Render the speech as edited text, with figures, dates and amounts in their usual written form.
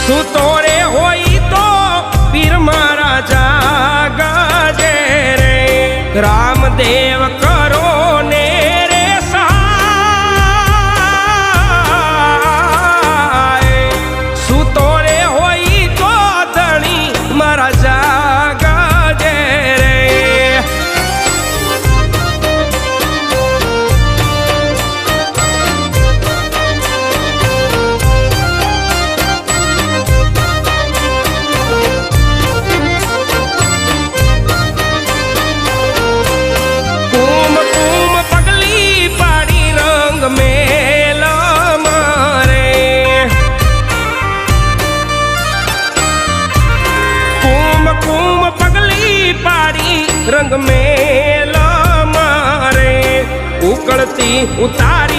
તું તોરે હોય તો પીર મારા જાગજે રે રામદેવ કરો ને રે સહાય શું તોરે હોય તો ધણી મારા જાગજે રે रंग मेला मारे उकड़ती उतारी